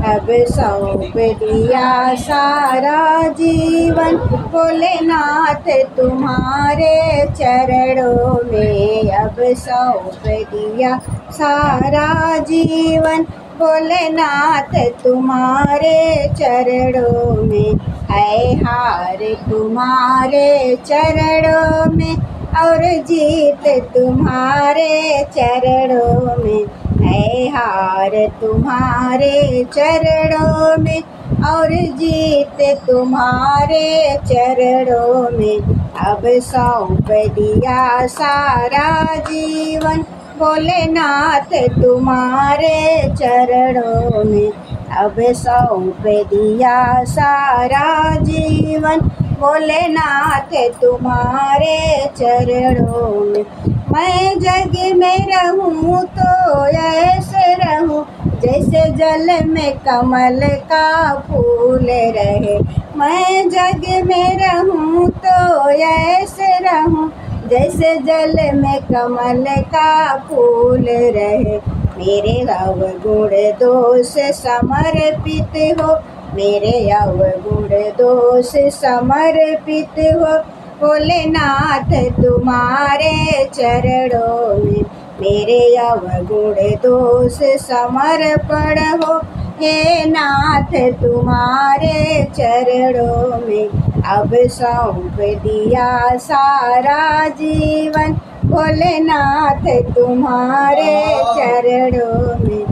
अब सौंप दिया सारा जीवन, भोलेनाथ तुम्हारे चरणों में। अब सौंप दिया सारा जीवन, भोलेनाथ तुम्हारे चरणों में। है हार तुम्हारे चरणों में और जीत तुम्हारे चरणों में। है हार तुम्हारे चरणों में और जीत तुम्हारे चरणों में। अब सौंप दिया सारा जीवन, भोलेनाथ तुम्हारे चरणों में। अब सौंप दिया सारा जीवन, भोलेनाथ तुम्हारे चरणों में। मैं जग में रहूं तो ऐसे रहूं जैसे जल में कमल का फूल रहे। मैं जग में रहूं तो ऐसे रहूं जैसे जल में कमल का फूल रहे। मेरे अवगुण दोष समर्पित हो, मेरे अवगुण दोष समर्पित हो, भोलेनाथ तुम्हारे चरणों में। मेरे अवगुण दोष समर्पण हो, हे नाथ तुम्हारे चरणों में। अब सौंप दिया सारा जीवन, भोलेनाथ तुम्हारे चरणों में।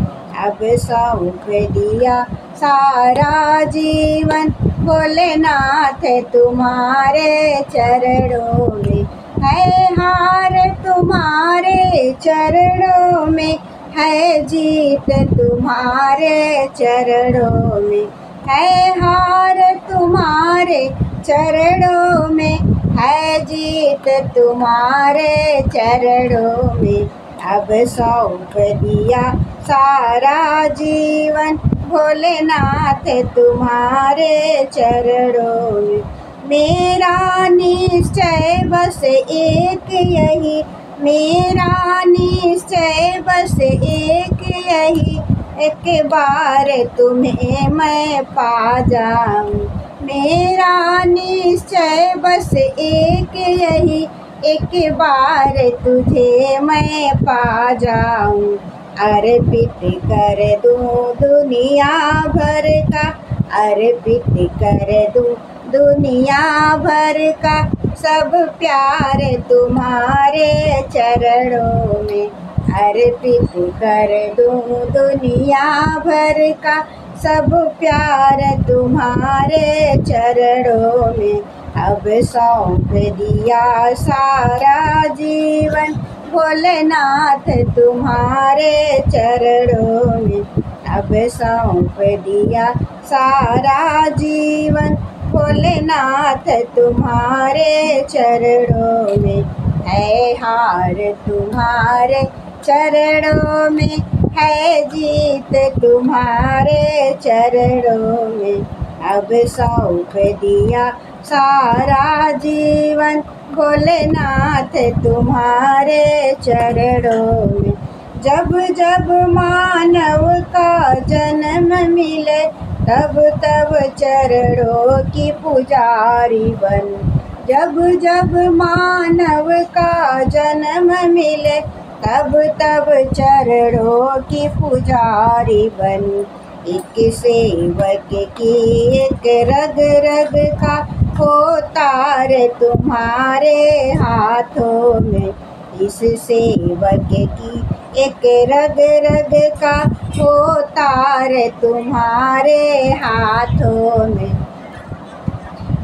अब सौंप दिया सारा जीवन, भोलेनाथ तुम्हारे चरणों में। है हार तुम्हारे चरणों में, है जीत तुम्हारे चरणों में। है हार तुम्हारे चरणों में, है जीत तुम्हारे चरणों में। अब सौंप दिया सारा जीवन, भोलेनाथ तुम्हारे चरणों में। मेरा निश्चय बस एक यही, मेरा निश्चय बस एक यही, एक बार तुम्हें मैं पा जाऊं। मेरा निश्चय बस एक यही, एक बार तुझे मैं पा जाऊं। अर्पित कर दूं दुनिया भर का, अर्पित कर दूं दुनिया भर का सब प्यार तुम्हारे चरणों में। अर्पित कर दूं दुनिया भर का सब प्यार तुम्हारे चरणों में। अब सौंप दिया सारा जीवन, भोलेनाथ तुम्हारे चरणों में। अब सौंप दिया सारा जीवन, भोलेनाथ तुम्हारे चरणों में। है हार तुम्हारे चरणों में, है जीत तुम्हारे चरणों में। अब सौंप दिया सारा जीवन, भोलेनाथ तुम्हारे चरणों में। जब जब मानव का जन्म मिले, तब तब चरणों की पुजारी बन। जब जब मानव का जन्म मिले, तब तब चरणों की पुजारी बन। एक सेवक की एक रग रग का होता रे तुम्हारे हाथों में। इस सेवक की एक रग रग का होता रे तुम्हारे हाथों में।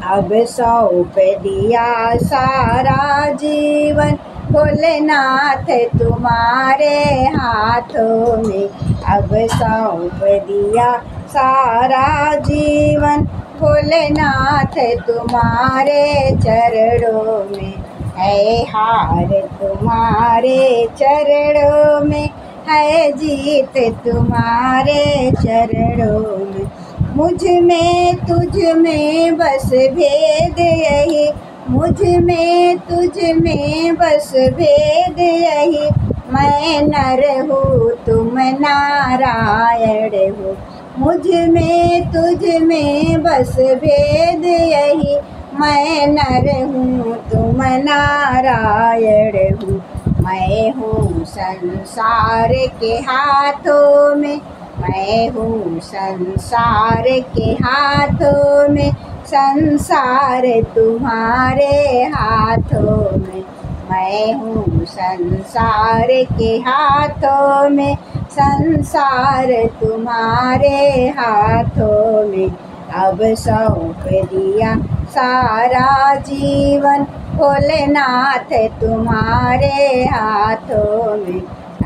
अब सौंप दिया सारा जीवन, भोलेनाथ तुम्हारे हाथों में। अब सौंप दिया सारा जीवन, भोलेनाथ तुम्हारे चरणों में। है हार तुम्हारे चरणों में, है जीत तुम्हारे चरणों में। मुझ में तुझ में बस भेद यही, मुझ में तुझ में बस भेद यही। मैं नर हूँ तुम नारायण हो, मुझ में तुझ में बस भेद यही, मैं नर हूँ तुम नारायण हूँ। मैं हूँ संसार के हाथों में, मैं हूँ संसार के हाथों में, संसार तुम्हारे हाथों में। मैं हूँ संसार के हाथों में, संसार तुम्हारे हाथों में। अब सौंप दिया सारा जीवन, भोलेनाथ तुम्हारे हाथों में।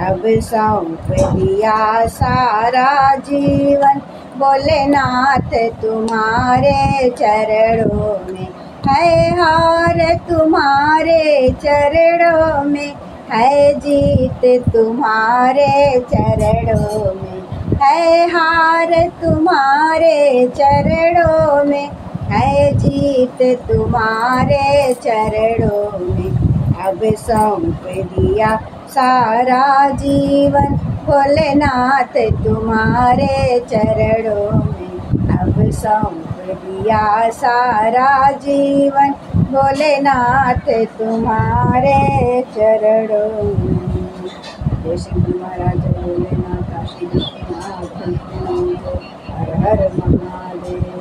अब सौंप दिया सारा जीवन, भोलेनाथ तुम्हारे चरणों में। है हार तुम्हारे चरणों में, है जीत तुम्हारे चरणों में। है हार तुम्हारे चरणों में, है जीत तुम्हारे चरणों में। अब सौंप दिया सारा जीवन, भोलेनाथ तुम्हारे चरणों में। अब सौंप दिया सारा जीवन, भोलेनाथ तुम्हारे चरणों में। जय श्री गुरु महाराज, जय भोलेनाथ, काशी विश्वनाथ, हर हर महादेव।